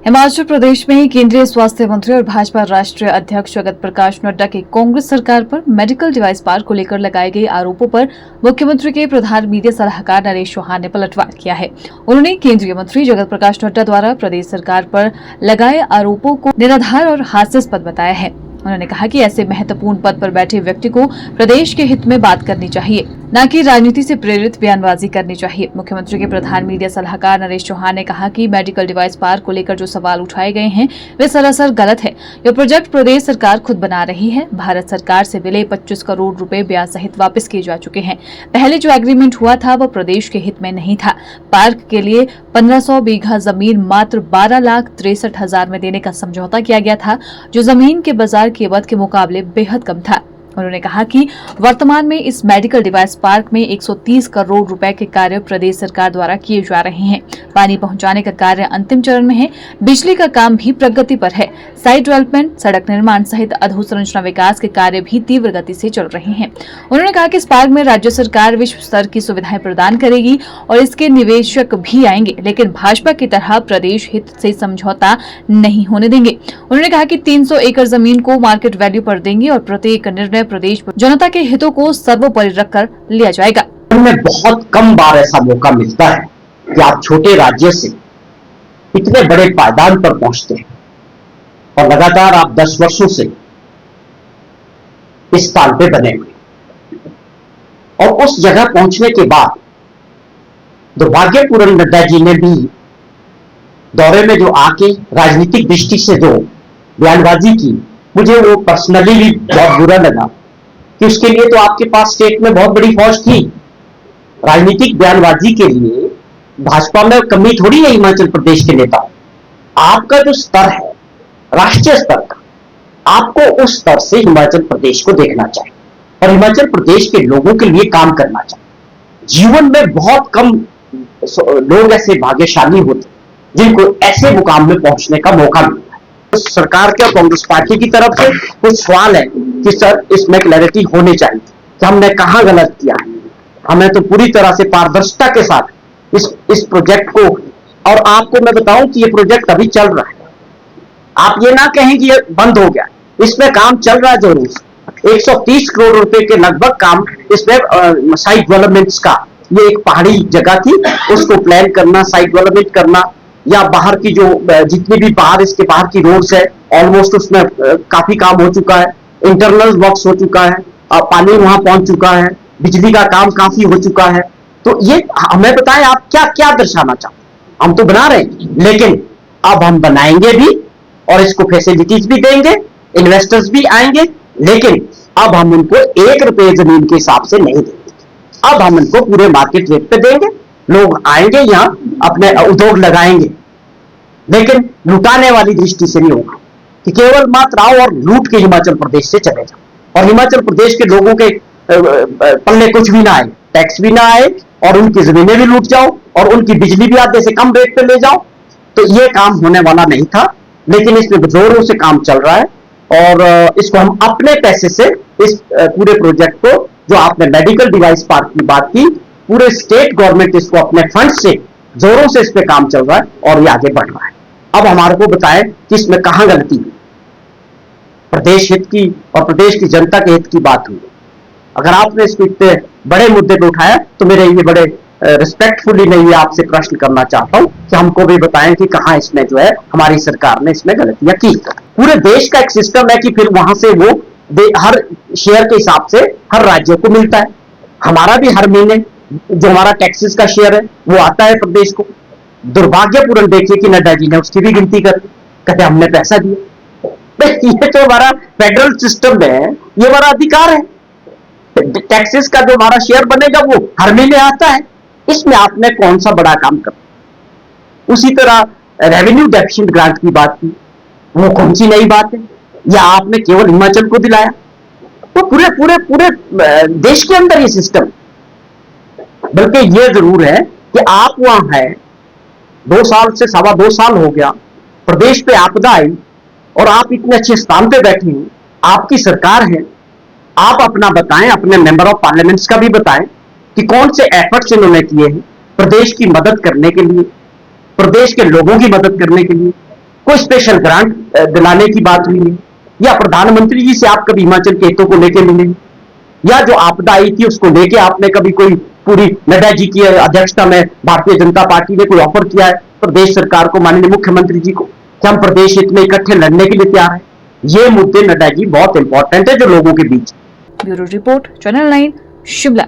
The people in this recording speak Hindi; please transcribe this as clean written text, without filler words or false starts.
हिमाचल प्रदेश में केंद्रीय स्वास्थ्य मंत्री और भाजपा राष्ट्रीय अध्यक्ष जगत प्रकाश नड्डा की कांग्रेस सरकार पर मेडिकल डिवाइस पार्क को लेकर लगाए गए आरोपों पर मुख्यमंत्री के प्रधान मीडिया सलाहकार नरेश चौहान ने पलटवार किया है। उन्होंने केंद्रीय मंत्री जगत प्रकाश नड्डा द्वारा प्रदेश सरकार पर लगाए आरोपों को निराधार और हास्यास्पद बताया है। उन्होंने कहा कि ऐसे महत्वपूर्ण पद पर बैठे व्यक्ति को प्रदेश के हित में बात करनी चाहिए, न कि राजनीति से प्रेरित बयानबाजी करनी चाहिए। मुख्यमंत्री के प्रधान मीडिया सलाहकार नरेश चौहान ने कहा कि मेडिकल डिवाइस पार्क को लेकर जो सवाल उठाए गए हैं वे सरासर गलत है। यह प्रोजेक्ट प्रदेश सरकार खुद बना रही है। भारत सरकार से मिले 25 करोड़ रुपए ब्याज सहित वापस किए जा चुके हैं। पहले जो एग्रीमेंट हुआ था वह प्रदेश के हित में नहीं था। पार्क के लिए 1500 बीघा जमीन मात्र 12,63,000 में देने का समझौता किया गया था, जो जमीन के बाजार कीमत के मुकाबले बेहद कम था। उन्होंने कहा कि वर्तमान में इस मेडिकल डिवाइस पार्क में 130 करोड़ रुपए के कार्य प्रदेश सरकार द्वारा किए जा रहे हैं। पानी पहुंचाने का कार्य अंतिम चरण में है। बिजली का काम भी प्रगति पर है। साइट डेवलपमेंट, सड़क निर्माण सहित अधोसंरचना विकास के कार्य भी तीव्र गति से चल रहे हैं। उन्होंने कहा कि इस पार्क में राज्य सरकार विश्व स्तर की सुविधाएं प्रदान करेगी और इसके निवेशक भी आएंगे, लेकिन भाजपा की तरह प्रदेश हित से समझौता नहीं होने देंगे। उन्होंने कहा कि 300 एकड़ जमीन को मार्केट वैल्यू पर देंगे और प्रत्येक निर्णय प्रदेश जनता के हितों को सर्वोपरि रखकर लिया जाएगा। हमें बहुत कम बार ऐसा मौका मिलता है कि आप छोटे राज्य से इतने बड़े पायदान पर पहुंचते हैं और लगातार आप 10 वर्षों से इस ताल पे बने हुए और उस जगह पहुंचने के बाद दुर्भाग्यपूर्ण नड्डा जी ने भी दौरे में जो आके राजनीतिक दृष्टि से जो बयानबाजी की, मुझे वो पर्सनली भी बहुत बुरा लगा कि उसके लिए तो आपके पास स्टेट में बहुत बड़ी फौज थी। राजनीतिक बयानबाजी के लिए भाजपा में कमी थोड़ी है हिमाचल प्रदेश के नेताओं। आपका जो स्तर है राष्ट्रीय स्तर का, आपको उस स्तर से हिमाचल प्रदेश को देखना चाहिए और हिमाचल प्रदेश के लोगों के लिए काम करना चाहिए। जीवन में बहुत कम लोग ऐसे भाग्यशाली होते जिनको ऐसे मुकाम में पहुंचने का मौका मिलता है। सरकार के और कांग्रेस पार्टी की तरफ से कुछ सवाल है कि सर इसमें क्लैरिटी होनी चाहिए कि हमने कहां गलत किया है। हमें तो पूरी तरह से पारदर्शिता के साथ इस प्रोजेक्ट को, और आपको मैं बताऊं कि ये प्रोजेक्ट अभी चल रहा है। आप ये ना कहें कि ये बंद हो गया, इसमें काम चल रहा है जरूर। 130 करोड़ रुपए के लगभग काम इसमें साइट डेवलपमेंट्स का, ये एक पहाड़ी जगह थी, उसको प्लान करना, साइट डेवलपमेंट करना, या बाहर की जो जितनी भी बाहर इसके बाहर की रोड्स है ऑलमोस्ट उसमें काफी काम हो चुका है। इंटरनल वर्क्स हो चुका है, पानी वहां पहुंच चुका है, बिजली का काम काफी हो चुका है। तो ये हमें बताएं आप क्या क्या दर्शाना चाहते हैं। हम तो बना रहे हैं, लेकिन अब हम बनाएंगे भी और इसको फैसिलिटीज भी देंगे, इन्वेस्टर्स भी आएंगे, लेकिन अब हम उनको 1 रुपये जमीन के हिसाब से नहीं देंगे। अब हम उनको पूरे मार्केट रेट पे देंगे। लोग आएंगे यहां अपने उद्योग लगाएंगे, लेकिन लुटाने वाली दृष्टि से नहीं होगा कि केवल मात्र आओ और लूट के हिमाचल प्रदेश से चले जाओ और हिमाचल प्रदेश के लोगों के पल्ले कुछ भी ना आए, टैक्स भी ना आए और उनकी जमीनें भी लूट जाओ और उनकी बिजली भी आधे से कम रेट पे ले जाओ। तो ये काम होने वाला नहीं था, लेकिन इसमें जोरों से काम चल रहा है और इसको हम अपने पैसे से इस पूरे प्रोजेक्ट को, जो आपने मेडिकल डिवाइस पार्क की बात की, पूरे स्टेट गवर्नमेंट इसको अपने फंड से जोरों से इस पे काम चल रहा है और ये आगे बढ़ रहा है। अब हमारे को बताएं कि इसमें कहां गलती हुई। प्रदेश हित की और प्रदेश की जनता के हित की बात हुई। अगर आपने इसको इतने बड़े मुद्दे पे उठाया तो मेरे ये बड़े रिस्पेक्टफुली मैं ये आपसे प्रश्न करना चाहता हूं कि हमको भी बताएं कि कहां इसमें जो है हमारी सरकार ने इसमें गलतियां की। पूरे देश का एक सिस्टम है कि फिर वहां से वो हर शेयर के हिसाब से हर राज्य को मिलता है। हमारा भी हर महीने जो हमारा टैक्सेस का शेयर है वो आता है प्रदेश को। दुर्भाग्यपूर्ण देखिए कि नड्डा जी ने उसकी भी गिनती कर, कहते हमने पैसा दिया। ये तो हमारा फेडरल सिस्टम है, ये हमारा अधिकार है। टैक्सेस का जो हमारा शेयर बनेगा वो हर महीने आता है। इसमें आपने कौन सा बड़ा काम कर। उसी तरह रेवेन्यू डेफिसिट ग्रांट की बात की, वो कौन सी नई बात है, या आपने केवल हिमाचल को दिलाया? तो पूरे पूरे पूरे देश के अंदर ये सिस्टम। बल्कि ये जरूर है कि आप वहां है, 2 साल से 2.25 साल हो गया, प्रदेश पे आपदा आई और आप इतने अच्छे स्थान पे बैठे हैं, आपकी सरकार है। आप अपना बताएं, अपने मेंबर ऑफ पार्लियामेंट्स का भी बताएं कि कौन से एफर्ट्स इन्होंने किए हैं प्रदेश की मदद करने के लिए, प्रदेश के लोगों की मदद करने के लिए। कोई स्पेशल ग्रांट दिलाने की बात हुई है, या प्रधानमंत्री जी से आप कभी हिमाचल के हितों को लेकर मिले, या जो आपदा आई थी उसको लेके आपने कभी कोई पूरी नड्डा जी की अध्यक्षता में भारतीय जनता पार्टी ने कोई ऑफर किया है प्रदेश सरकार को, माननीय मुख्यमंत्री जी को, कि हम प्रदेश हित में इकट्ठे लड़ने के लिए तैयार हैं? ये मुद्दे नड्डा जी बहुत इंपॉर्टेंट है जो लोगों के बीच। Bureau report, channel 9, Shimla.